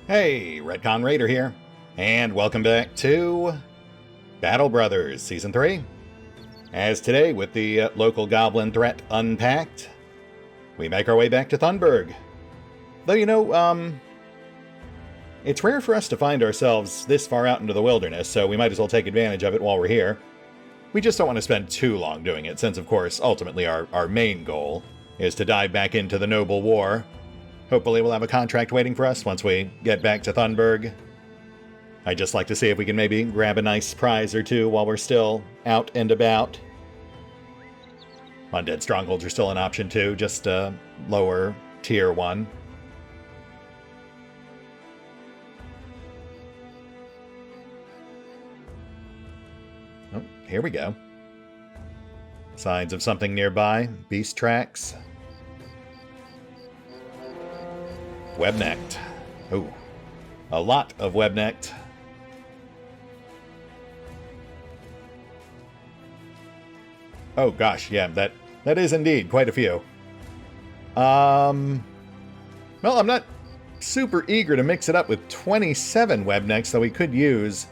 Hey, RetconRaider here, and welcome back to Battle Brothers Season 3. As today, with the local goblin threat unpacked, we make our way back to Thunberg. Though, you know, it's rare for us to find ourselves this far out into the wilderness, so we might as well take advantage of it while we're here. We just don't want to spend too long doing it, since, of course, ultimately our main goal is to dive back into the noble war. Hopefully we'll have a contract waiting for us once we get back to Thunberg. I'd just like to see if we can maybe grab a nice prize or two while we're still out and about. Undead Strongholds are still an option too, just a lower tier one. Oh, here we go. Signs of something nearby. Beast tracks. Webnecked. Ooh. A lot of webnecked. Oh gosh, yeah, that is indeed quite a few. Well, I'm not super eager to mix it up with 27 webnecks, so we could use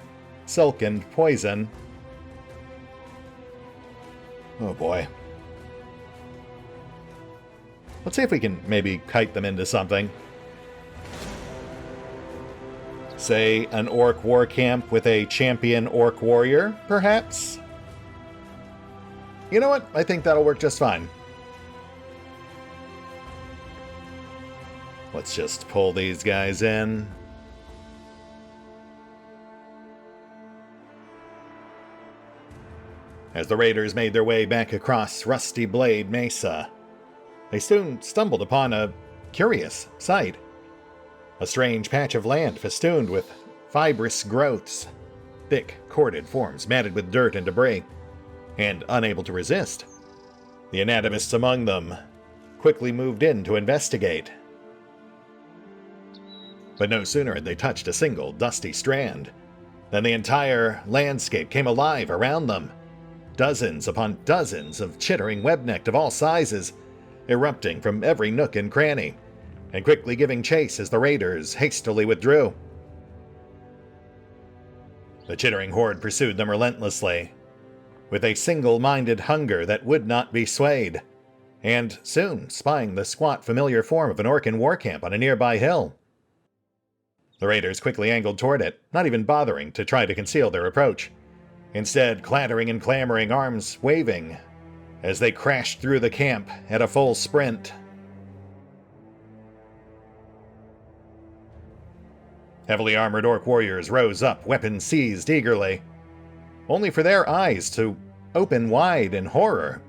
Silk and Poison. Oh boy. Let's see if we can maybe kite them into something. Say, an orc war camp with a champion orc warrior, perhaps? You know what? I think that'll work just fine. Let's just pull these guys in. As the raiders made their way back across Rusty Blade Mesa, they soon stumbled upon a curious sight. A strange patch of land festooned with fibrous growths, thick, corded forms matted with dirt and debris, and unable to resist. The anatomists among them quickly moved in to investigate. But no sooner had they touched a single dusty strand than the entire landscape came alive around them. Dozens upon dozens of chittering webnecked of all sizes, erupting from every nook and cranny, and quickly giving chase as the raiders hastily withdrew. The chittering horde pursued them relentlessly, with a single-minded hunger that would not be swayed, and soon spying the squat familiar form of an Orcan war camp on a nearby hill. The raiders quickly angled toward it, not even bothering to try to conceal their approach, instead clattering and clamoring, arms waving, as they crashed through the camp at a full sprint. Heavily armored orc warriors rose up, weapons seized eagerly, only for their eyes to open wide in horror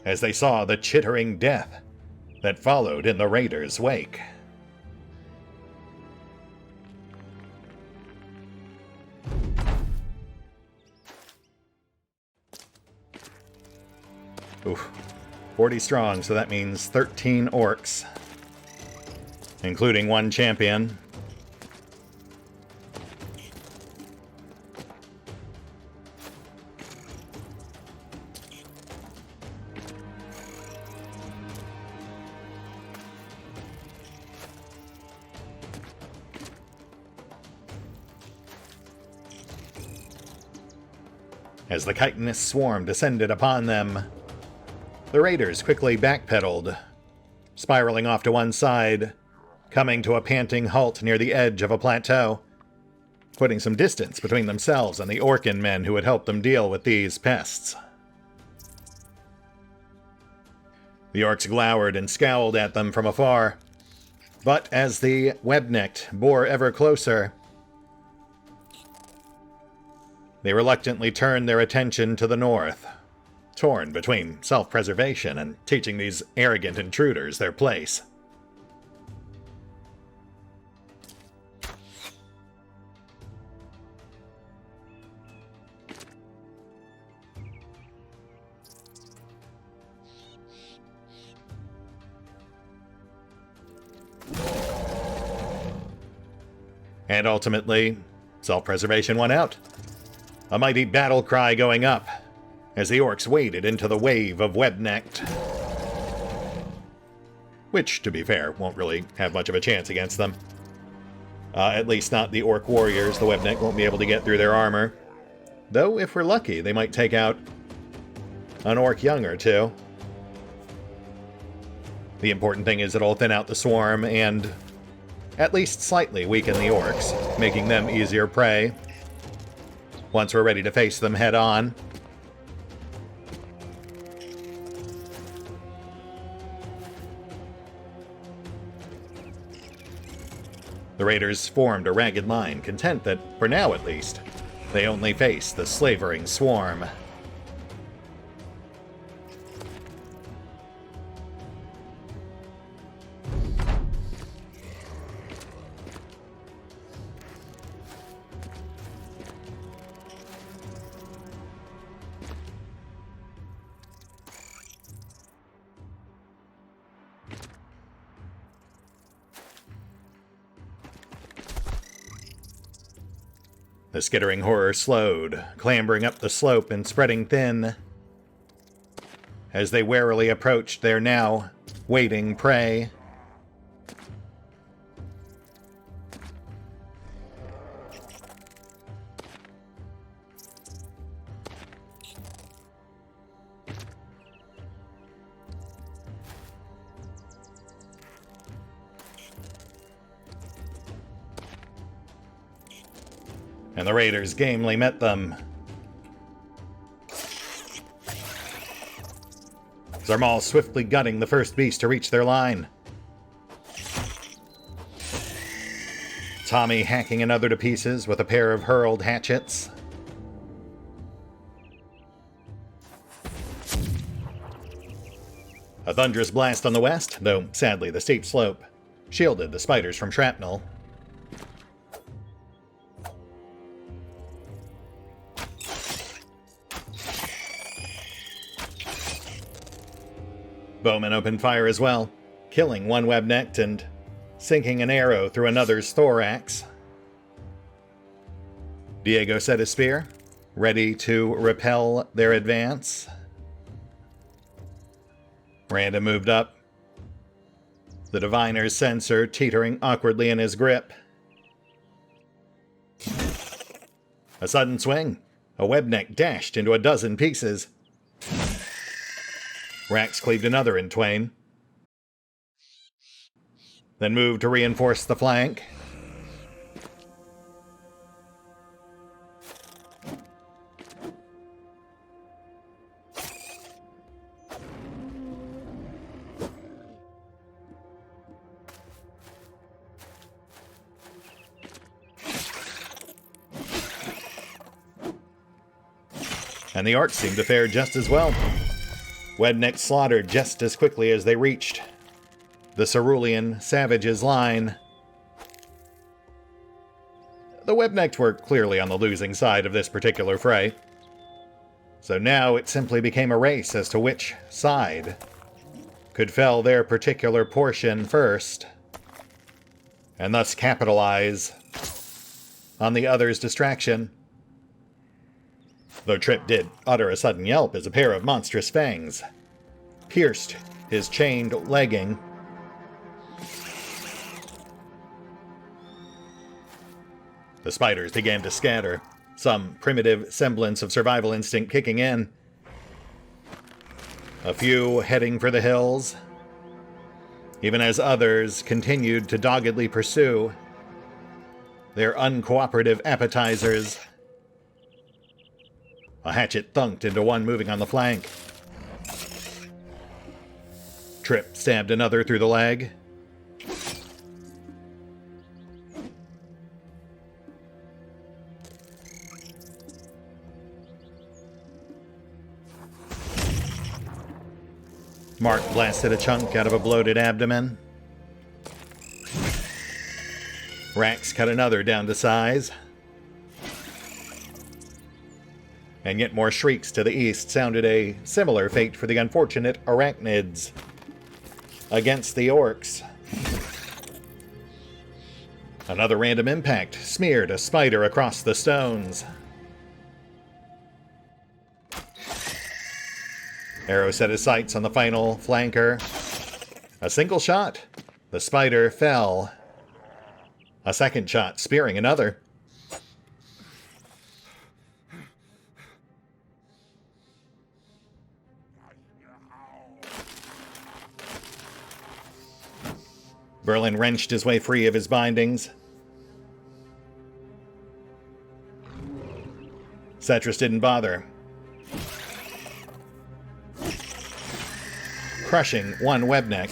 as they saw the chittering death that followed in the raiders' wake. Oof. 40 strong, so that means 13 orcs, including one champion. As the chitinous swarm descended upon them, the raiders quickly backpedaled, spiraling off to one side, coming to a panting halt near the edge of a plateau, putting some distance between themselves and the Orcan men who would help them deal with these pests. The orcs glowered and scowled at them from afar, but as the webnecked bore ever closer, they reluctantly turned their attention to the north, torn between self-preservation and teaching these arrogant intruders their place. And ultimately, self-preservation won out. A mighty battle cry going up as the orcs waded into the wave of webnecked. Which, to be fair, won't really have much of a chance against them. At least not the Orc Warriors. The Webneck won't be able to get through their armor. Though, if we're lucky, they might take out an Orc Young or two. The important thing is it'll thin out the swarm and at least slightly weaken the Orcs, making them easier prey once we're ready to face them head on. The raiders formed a ragged line, content that, for now at least, they only face the slavering swarm. The skittering horror slowed, clambering up the slope and spreading thin. As they warily approached their now waiting prey. And the raiders gamely met them. Zarmal swiftly gutting the first beast to reach their line. Tommy hacking another to pieces with a pair of hurled hatchets. A thunderous blast on the west, though sadly the steep slope shielded the spiders from shrapnel. Bowman opened fire as well, killing one web-necked and sinking an arrow through another's thorax. Diego set his spear, ready to repel their advance. Random moved up, the diviner's censer teetering awkwardly in his grip. A sudden swing, a web-neck dashed into a dozen pieces. Rax cleaved another in twain, then moved to reinforce the flank. And the Orcs seemed to fare just as well. Webneck slaughtered just as quickly as they reached the Cerulean Savages' line. The Webnecked were clearly on the losing side of this particular fray, so now it simply became a race as to which side could fell their particular portion first, and thus capitalize on the other's distraction. Though Trip did utter a sudden yelp as a pair of monstrous fangs pierced his chained legging. The spiders began to scatter, some primitive semblance of survival instinct kicking in. A few heading for the hills, even as others continued to doggedly pursue their uncooperative appetizers. A hatchet thunked into one moving on the flank. Trip stabbed another through the leg. Mark blasted a chunk out of a bloated abdomen. Rax cut another down to size. And yet more shrieks to the east sounded a similar fate for the unfortunate arachnids against the Orcs. Another random impact smeared a spider across the stones. Arrow set his sights on the final flanker. A single shot. The spider fell. A second shot spearing another. Berlin wrenched his way free of his bindings. Cetrus didn't bother. Crushing one webneck,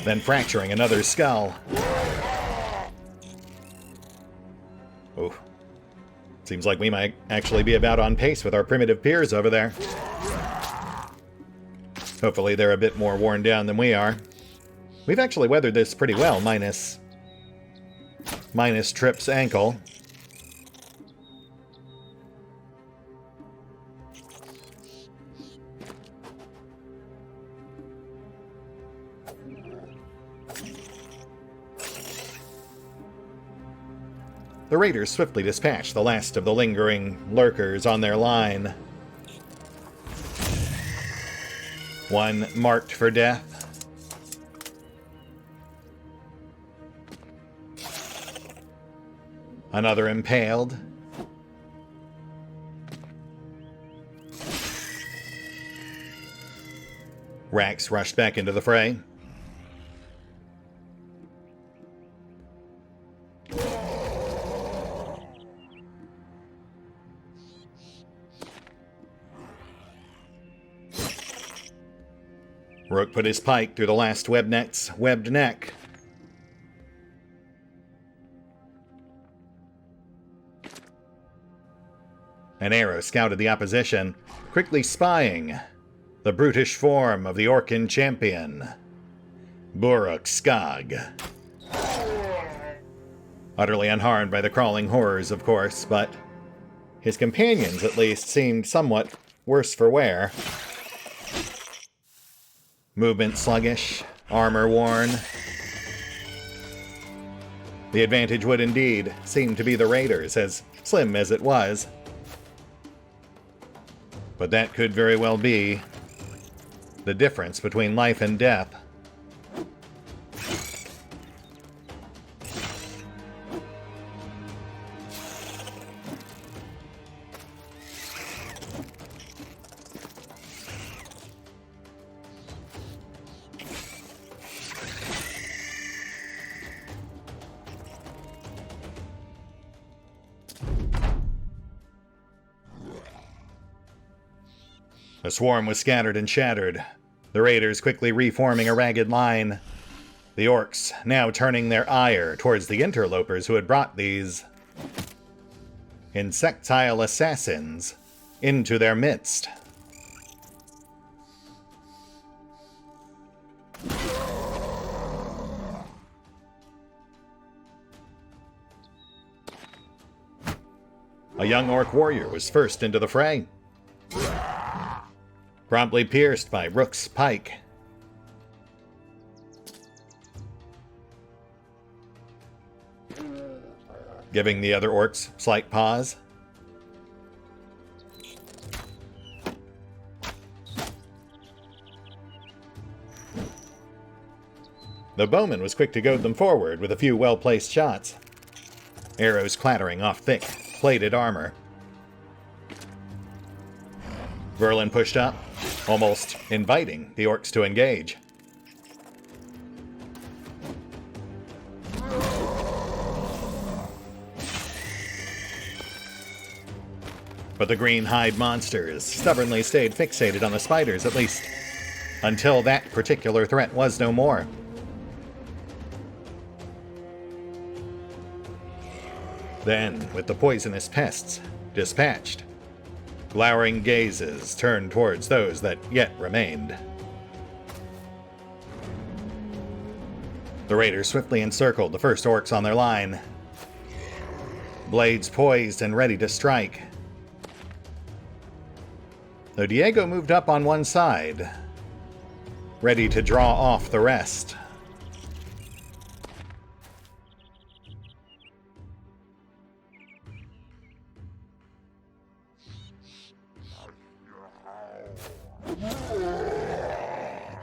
then fracturing another's skull. Oh, seems like we might actually be about on pace with our primitive peers over there. Hopefully they're a bit more worn down than we are. We've actually weathered this pretty well, minus Trip's ankle. The raiders swiftly dispatched the last of the lingering lurkers on their line. One marked for death. Another impaled. Rax rushed back into the fray. Rook put his pike through the last webneck's webbed neck. An arrow scouted the opposition, quickly spying the brutish form of the Orcan champion, Buruk Skag. Utterly unharmed by the crawling horrors, of course, but his companions at least seemed somewhat worse for wear. Movement sluggish, armor worn. The advantage would indeed seem to be the raiders, as slim as it was. But that could very well be the difference between life and death. The swarm was scattered and shattered, the raiders quickly reforming a ragged line. The orcs now turning their ire towards the interlopers who had brought these insectile assassins into their midst. A young orc warrior was first into the fray, promptly pierced by Rook's pike. Giving the other orcs slight pause. The bowman was quick to goad them forward with a few well-placed shots, arrows clattering off thick, plated armor. Verlin pushed up, almost inviting the orcs to engage. But the green-hide monsters stubbornly stayed fixated on the spiders, at least until that particular threat was no more. Then, with the poisonous pests dispatched, glowering gazes turned towards those that yet remained. The raiders swiftly encircled the first orcs on their line, blades poised and ready to strike. Though Diego moved up on one side, ready to draw off the rest.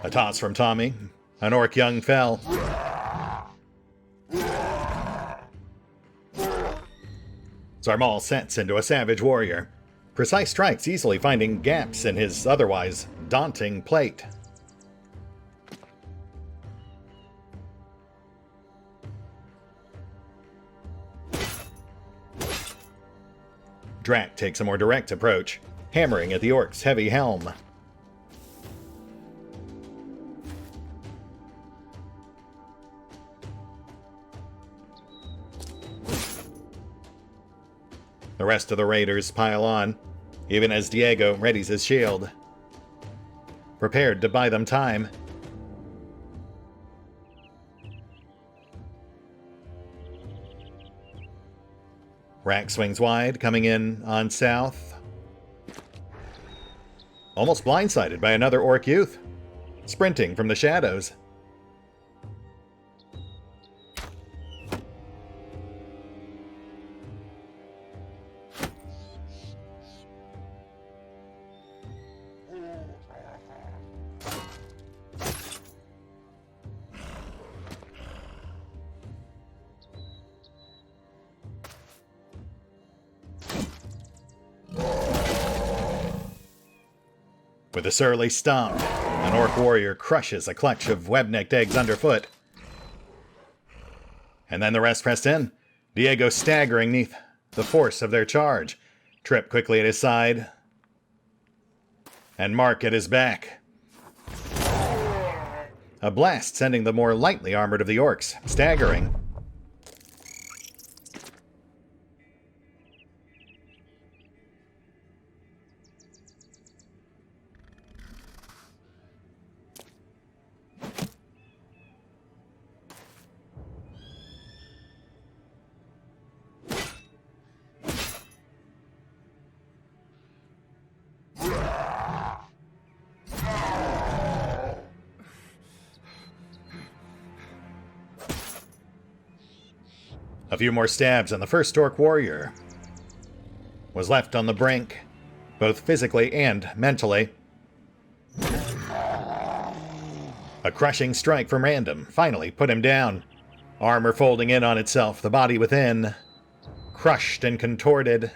A toss from Tommy. An orc young fell. Zarmal sets into a savage warrior. Precise strikes easily finding gaps in his otherwise daunting plate. Drak takes a more direct approach, hammering at the orc's heavy helm. The rest of the raiders pile on, even as Diego readies his shield, prepared to buy them time. Rack swings wide, coming in on south. Almost blindsided by another orc youth, sprinting from the shadows. With a surly stomp, an orc warrior crushes a clutch of web-necked eggs underfoot. And then the rest pressed in, Diego staggering neath the force of their charge. Trip quickly at his side, and Mark at his back. A blast sending the more lightly armored of the orcs staggering. A few more stabs and the first orc warrior was left on the brink, both physically and mentally. A crushing strike from Random finally put him down. Armor folding in on itself, the body within, crushed and contorted.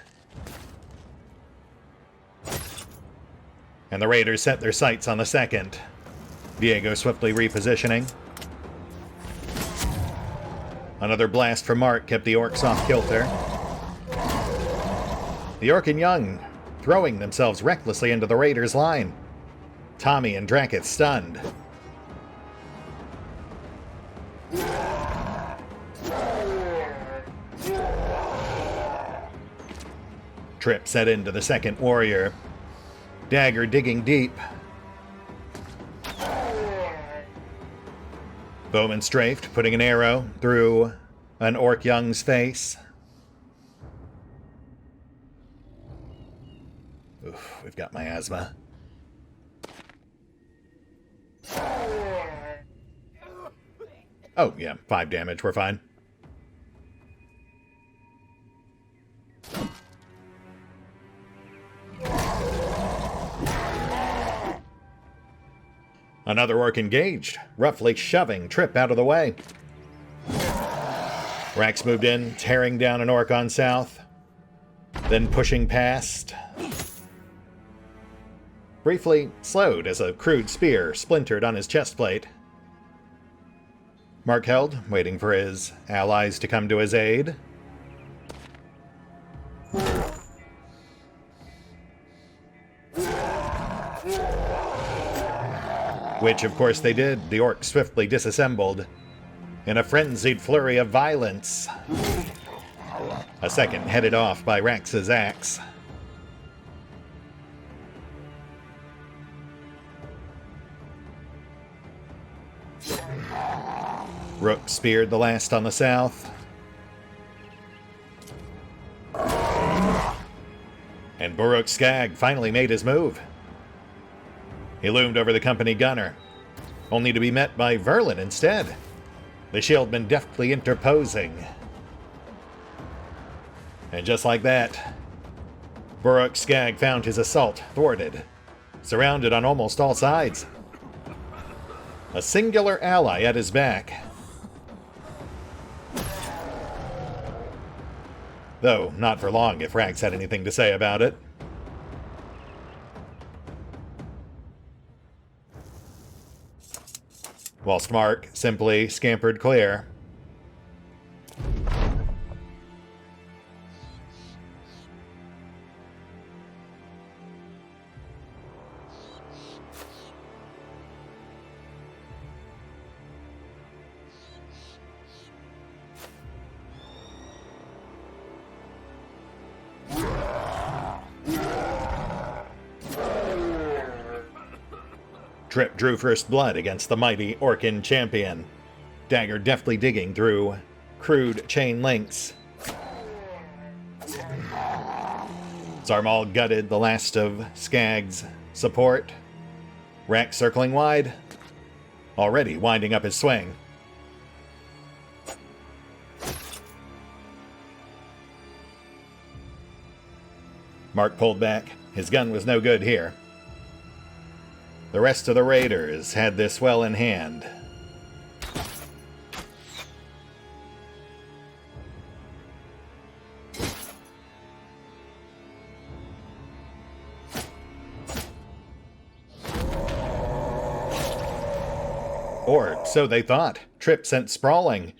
And the raiders set their sights on the second. Diego swiftly repositioning. Another blast from Mark kept the orcs off kilter. The orc and young throwing themselves recklessly into the raiders' line. Tommy and Drakiith stunned. Trip set into the second warrior. Dagger digging deep. Bowman strafed, putting an arrow through an orc young's face. Oof, we've got miasma. Oh, yeah, 5 damage, we're fine. Another orc engaged, roughly shoving Trip out of the way. Rax moved in, tearing down an orc on south, then pushing past. Briefly slowed as a crude spear splintered on his chest plate. Mark held, waiting for his allies to come to his aid. Which, of course, they did. The orc swiftly disassembled in a frenzied flurry of violence. A second headed off by Rax's axe. Rook speared the last on the south. And Buruk Skag finally made his move. He loomed over the company gunner, only to be met by Verlin instead, the shieldman deftly interposing. And just like that, Buruk Skag found his assault thwarted, surrounded on almost all sides. A singular ally at his back. Though not for long if Rax had anything to say about it. Whilst Mark simply scampered clear. Trip drew first blood against the mighty Orkin champion, dagger deftly digging through crude chain links. Zarmal gutted the last of Skag's support. Rax circling wide, already winding up his swing. Mark pulled back. His gun was no good here. The rest of the raiders had this well in hand. Or so they thought. Trip sent sprawling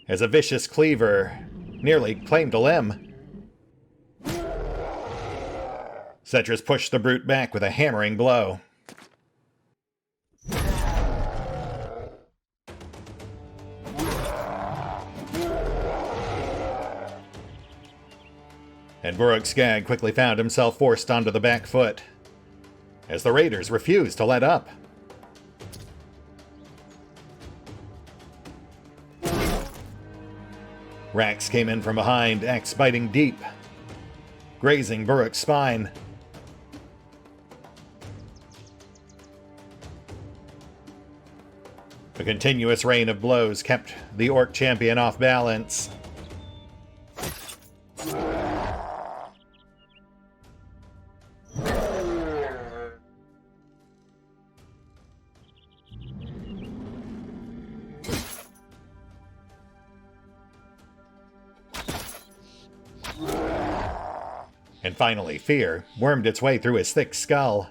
as a vicious cleaver nearly claimed a limb. Cetrus pushed the brute back with a hammering blow. And Buruk Skag quickly found himself forced onto the back foot, as the raiders refused to let up. Rax came in from behind, axe biting deep, grazing Buruk's spine. A continuous rain of blows kept the Orc champion off balance. And finally, fear wormed its way through his thick skull.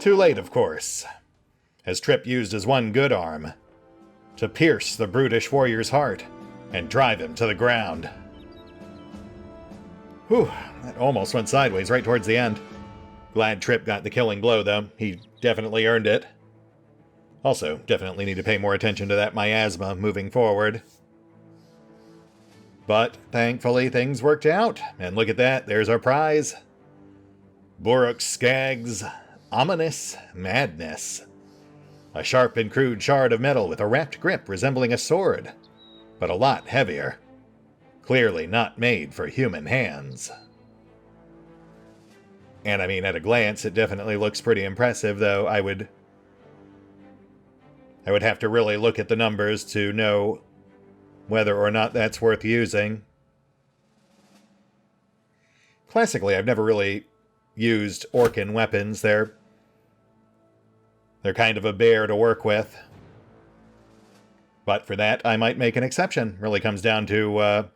Too late, of course, as Trip used his one good arm to pierce the brutish warrior's heart and drive him to the ground. Whew, that almost went sideways right towards the end. Glad Trip got the killing blow, though. He definitely earned it. Also, definitely need to pay more attention to that miasma moving forward. But thankfully things worked out, and look at that, there's our prize. Buruk Skag's ominous madness. A sharp and crude shard of metal with a wrapped grip resembling a sword, but a lot heavier. Clearly not made for human hands. And I mean, at a glance, it definitely looks pretty impressive, though I would have to really look at the numbers to know whether or not that's worth using. Classically, I've never really used Orkin weapons. They're kind of a bear to work with. But for that, I might make an exception. Really comes down to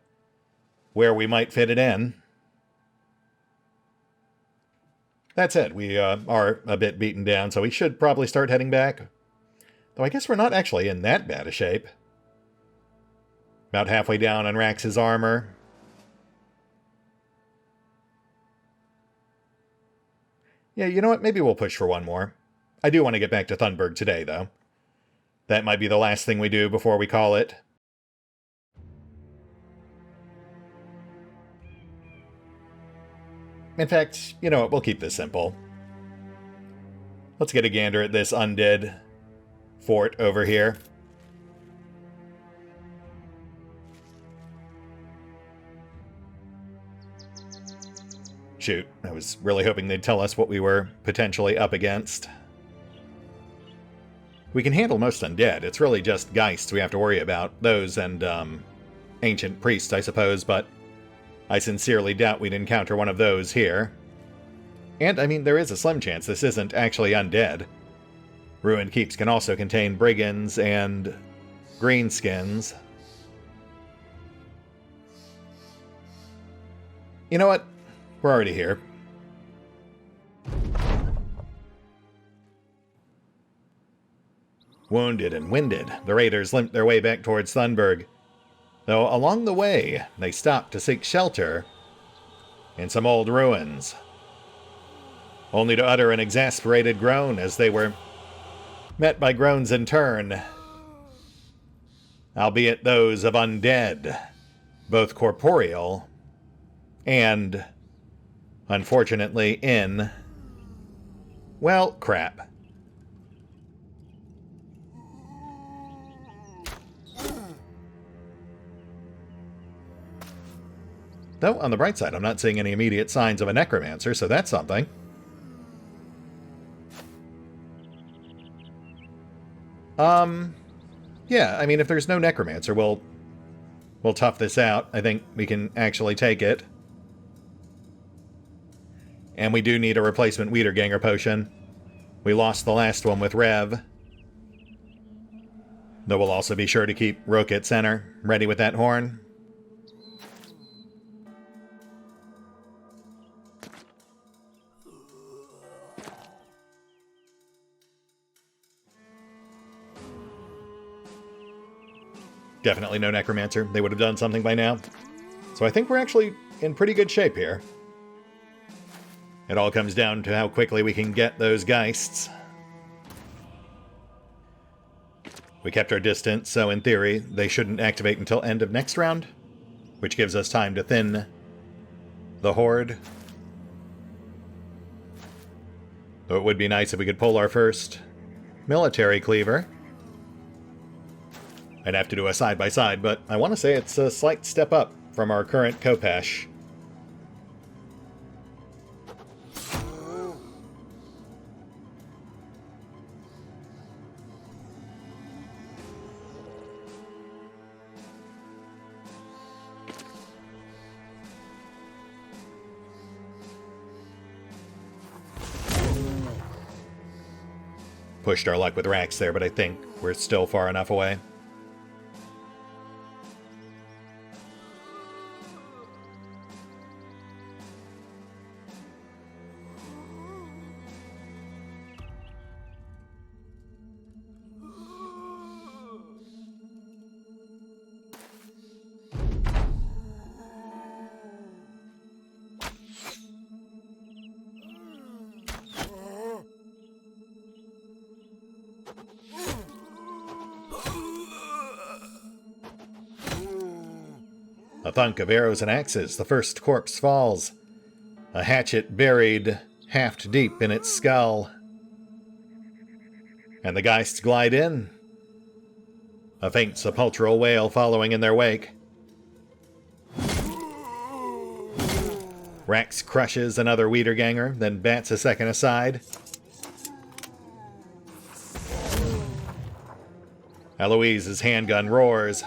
where we might fit it in. That said, we are a bit beaten down, so we should probably start heading back. Though I guess we're not actually in that bad a shape. About halfway down on Rax's armor. Yeah, you know what? Maybe we'll push for one more. I do want to get back to Thunberg today, though. That might be the last thing we do before we call it. In fact, you know what? We'll keep this simple. Let's get a gander at this undead fort over here. Shoot, I was really hoping they'd tell us what we were potentially up against. We can handle most undead. It's really just Geists we have to worry about. Those and, ancient priests, I suppose, but I sincerely doubt we'd encounter one of those here. And, I mean, there is a slim chance this isn't actually undead. Ruined keeps can also contain brigands and greenskins. You know what? We're already here. Wounded and winded, the raiders limped their way back towards Thunberg, though along the way they stopped to seek shelter in some old ruins, only to utter an exasperated groan as they were met by groans in turn, albeit those of undead, both corporeal and, unfortunately, in, well, crap. Though, on the bright side, I'm not seeing any immediate signs of a necromancer, so that's something. Yeah, I mean, if there's no necromancer, we'll tough this out. I think we can actually take it. And we do need a replacement Wiederganger potion. We lost the last one with Rev. Though we'll also be sure to keep Rook at center, ready with that horn. Definitely no necromancer. They would have done something by now. So I think we're actually in pretty good shape here. It all comes down to how quickly we can get those Geists. We kept our distance, so in theory, they shouldn't activate until end of next round, which gives us time to thin the horde. Though it would be nice if we could pull our first military cleaver. I'd have to do a side-by-side, but I want to say it's a slight step up from our current Kopesh. Pushed our luck with Rax there, but I think we're still far enough away. A thunk of arrows and axes, the first corpse falls. A hatchet buried haft deep in its skull. And the Geists glide in. A faint sepulchral wail following in their wake. Rax crushes another Wiederganger, then bats a second aside. Alois's handgun roars.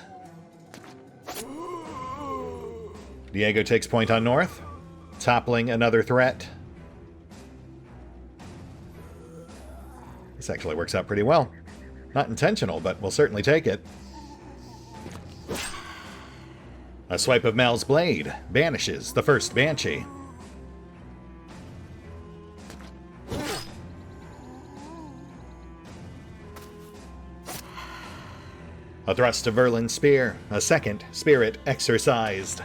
Diego takes point on North, toppling another threat. This actually works out pretty well. Not intentional, but we'll certainly take it. A swipe of Mal's blade banishes the first Banshee. A thrust of Verlin's spear, a second spirit exorcised.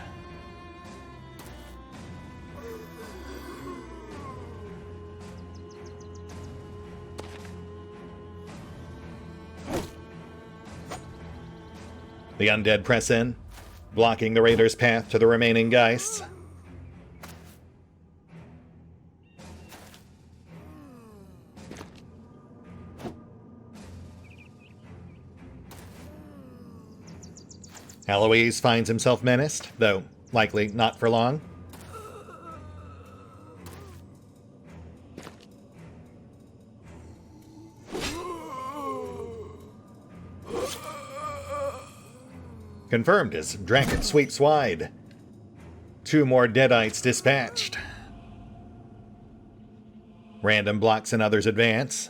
The undead press in, blocking the raiders' path to the remaining Geists. Alois finds himself menaced, though likely not for long. Confirmed as Drakiith sweeps wide. 2 more Deadites dispatched. Random blocks another's advance.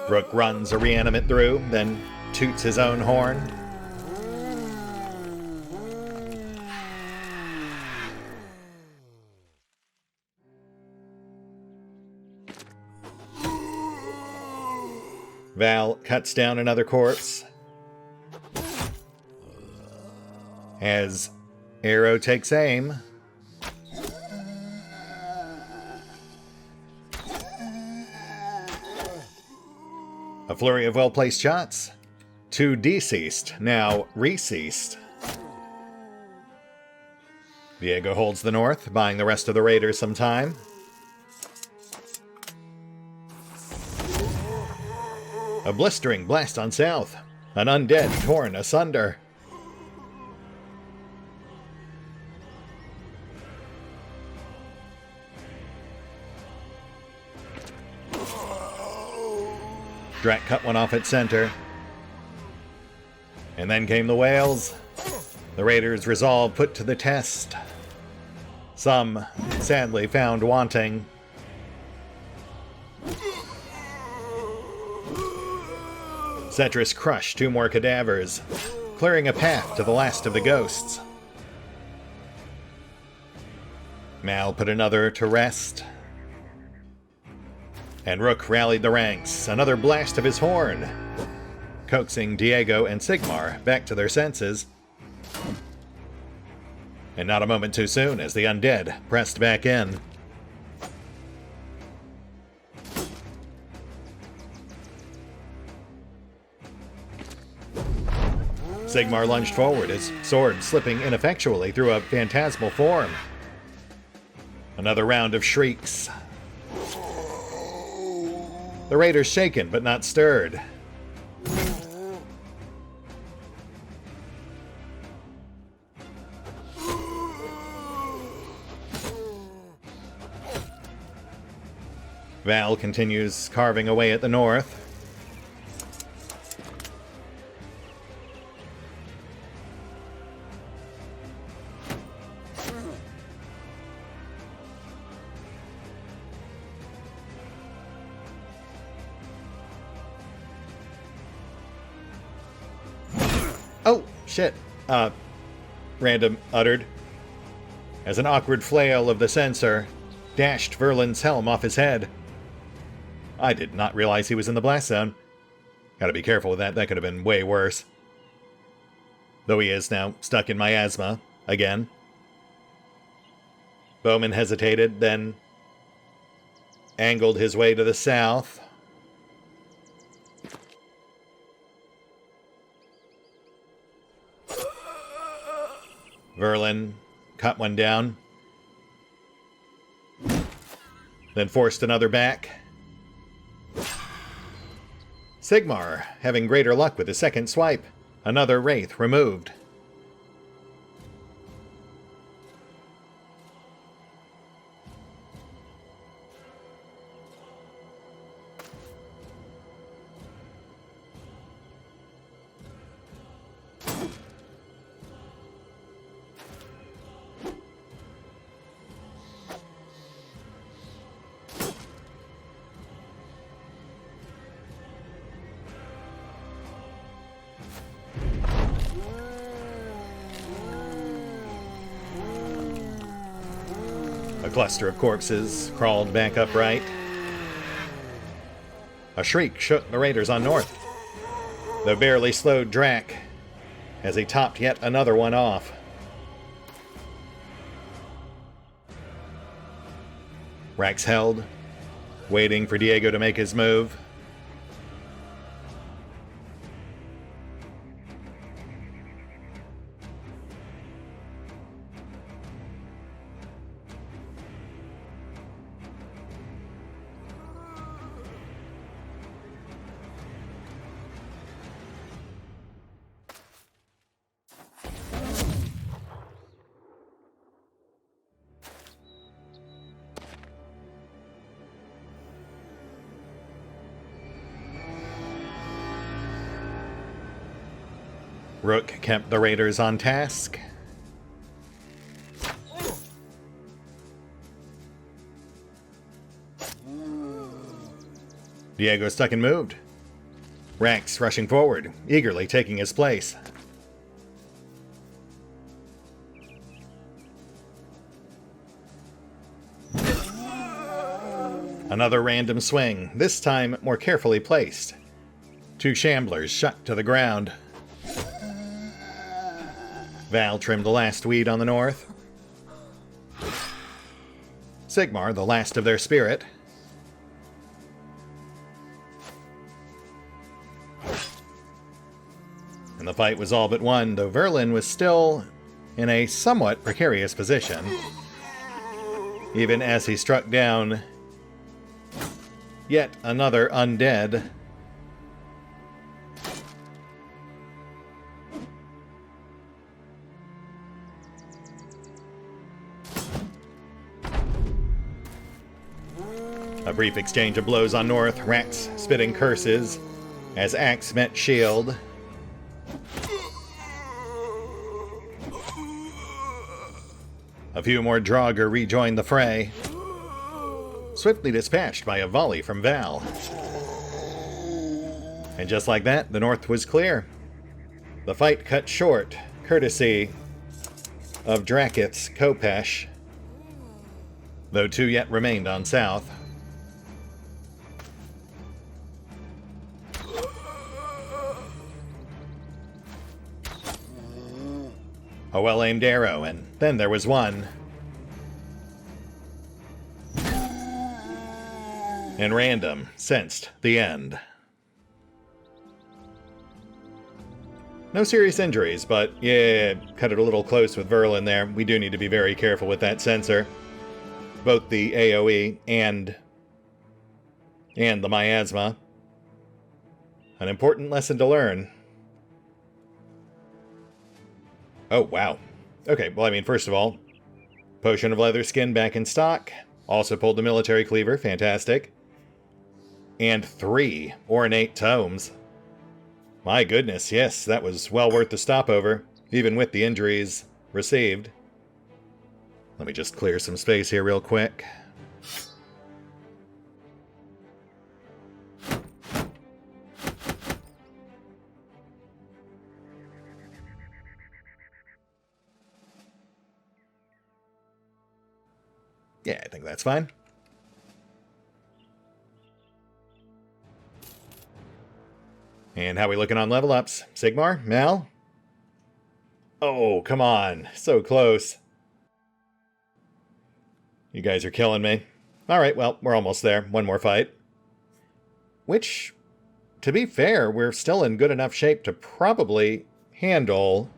Rook runs a reanimate through, then toots his own horn. Val cuts down another corpse as Arrow takes aim. A flurry of well-placed shots. 2 deceased, now receased. Diego holds the north, buying the rest of the raiders some time. A blistering blast on south. An undead torn asunder. Drak cut one off at center. And then came the whales. The raiders' resolve put to the test. Some, sadly, found wanting. Cetrus crushed 2 more cadavers, clearing a path to the last of the ghosts. Mal put another to rest. And Rook rallied the ranks, another blast of his horn, coaxing Diego and Seymore back to their senses. And not a moment too soon as the undead pressed back in. Seymore lunged forward, his sword slipping ineffectually through a phantasmal form. Another round of shrieks. The raiders shaken but not stirred. Val continues carving away at the north. Oh, shit, Random uttered, as an awkward flail of the censer dashed Verlin's helm off his head. I did not realize he was in the blast zone. Gotta be careful with that, that could have been way worse. Though he is now stuck in miasma, again. Bowman hesitated, then angled his way to the south. Verlin cut one down, then forced another back. Seymore having greater luck with his second swipe. Another wraith removed. A cluster of corpses crawled back upright. A shriek shook the raiders on north, though barely slowed Drak as he topped yet another one off. Rax held, waiting for Diego to make his move. Rook kept the raiders on task. Diego stuck and moved. Rax rushing forward, eagerly taking his place. Another random swing, this time more carefully placed. 2 shamblers shut to the ground. Val trimmed the last weed on the north. Seymore, the last of their spirit. And the fight was all but won, though Verlin was still in a somewhat precarious position. Even as he struck down yet another undead. A brief exchange of blows on north, Rax spitting curses as axe met shield. A few more Draugr rejoined the fray, swiftly dispatched by a volley from Val. And just like that, the north was clear. The fight cut short, courtesy of Drakiith's Khopesh, though 2 yet remained on south. A well-aimed arrow, and then there was one. And Random sensed the end. No serious injuries, but yeah, cut it a little close with Verlin there. We do need to be very careful with that sensor. Both the AoE and the miasma. An important lesson to learn. Oh, wow. Okay, well, I mean, first of all, Potion of Leather Skin back in stock. Also pulled the Military Cleaver, fantastic. And 3 Ornate Tomes. My goodness, yes, that was well worth the stopover, even with the injuries received. Let me just clear some space here real quick. Yeah, I think that's fine. And how we looking on level ups? Seymore? Mal? Oh, come on. So close. You guys are killing me. Alright, well, we're almost there. One more fight. Which, to be fair, we're still in good enough shape to probably handle.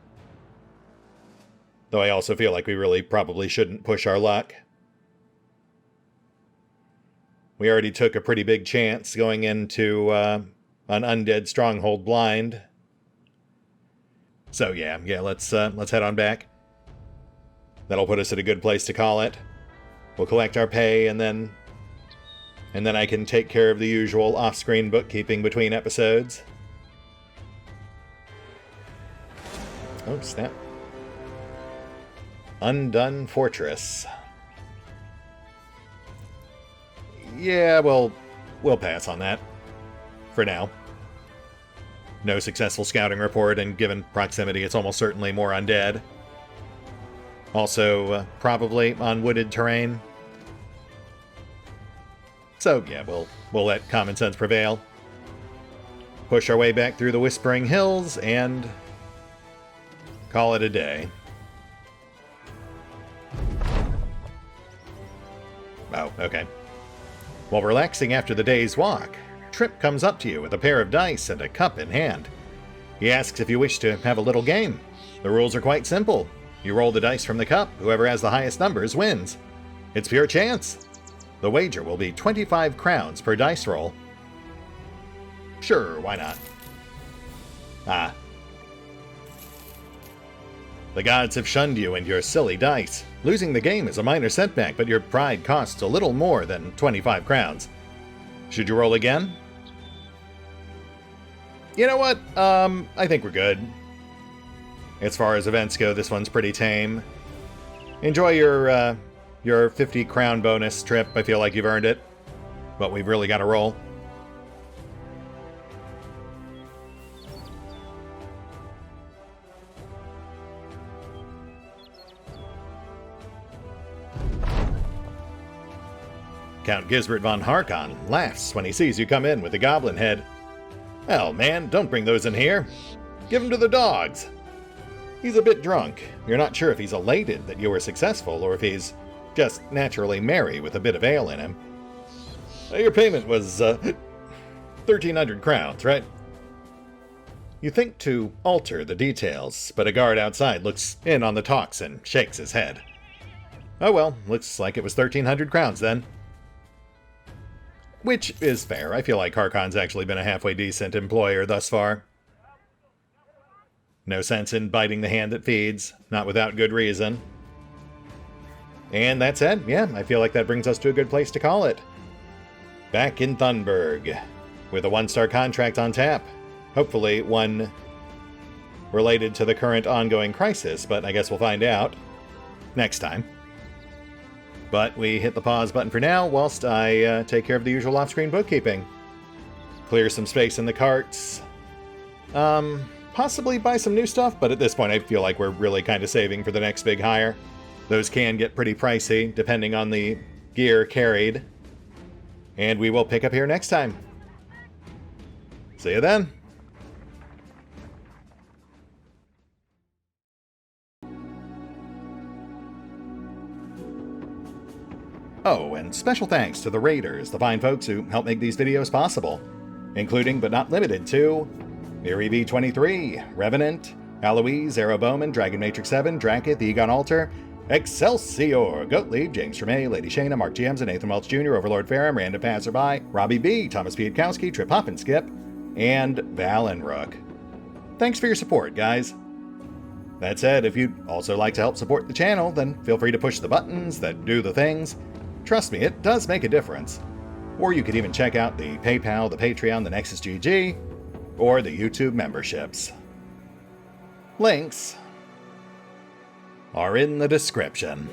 Though I also feel like we really probably shouldn't push our luck. We already took a pretty big chance going into an undead stronghold blind. So yeah, let's head on back. That'll put us at a good place to call it. We'll collect our pay and then I can take care of the usual off-screen bookkeeping between episodes. Oh, snap. Undone Fortress. Yeah, we'll pass on that. For now. No successful scouting report, and given proximity, it's almost certainly more undead. Also, probably on wooded terrain. So, yeah, we'll let common sense prevail. Push our way back through the Whispering Hills, and call it a day. Oh, okay. While relaxing after the day's walk, Trip comes up to you with a pair of dice and a cup in hand. He asks if you wish to have a little game. The rules are quite simple. You roll the dice from the cup, whoever has the highest numbers wins. It's pure chance. The wager will be 25 crowns per dice roll. Sure, why not? Ah. The gods have shunned you and your silly dice. Losing the game is a minor setback, but your pride costs a little more than 25 crowns. Should you roll again? You know what? I think we're good. As far as events go, this one's pretty tame. Enjoy your 50 crown bonus trip. I feel like you've earned it. But we've really got to roll. Count Gisbert von Harkon laughs when he sees you come in with a goblin head. Hell, man, don't bring those in here. Give them to the dogs. He's a bit drunk. You're not sure if he's elated that you were successful or if he's just naturally merry with a bit of ale in him. Your payment was 1,300 crowns, right? You think to alter the details, but a guard outside looks in on the talks and shakes his head. Oh well, looks like it was 1,300 crowns then. Which is fair. I feel like Harkon's actually been a halfway decent employer thus far. No sense in biting the hand that feeds, not without good reason. And that said, yeah, I feel like that brings us to a good place to call it. Back in Thunberg, with a 1-star contract on tap. Hopefully one related to the current ongoing crisis, but I guess we'll find out next time. But we hit the pause button for now, whilst I take care of the usual off-screen bookkeeping. Clear some space in the carts. Possibly buy some new stuff, but at this point I feel like we're really kind of saving for the next big hire. Those can get pretty pricey, depending on the gear carried. And we will pick up here next time. See you then. Oh, and special thanks to the Raiders, the fine folks who help make these videos possible, including but not limited to RobbyB23, Revenant, Alois, Bowman, Dragon Matrix 7, Drakiith, EgonAlter, Exsellsior, Gottlieb, James Trimmier, Lady Shayna, Mark Giemza, Nathan Welch Jr., OverlordPherom, RandomPassrby, RobbyB, Tomasz Piątkowski, Triphoppenskip, and Valinrook. Thanks for your support, guys. That said, if you'd also like to help support the channel, then feel free to push the buttons that do the things. Trust me, it does make a difference. Or you could even check out the PayPal, the Patreon, the Nexus GG, or the YouTube memberships. Links are in the description.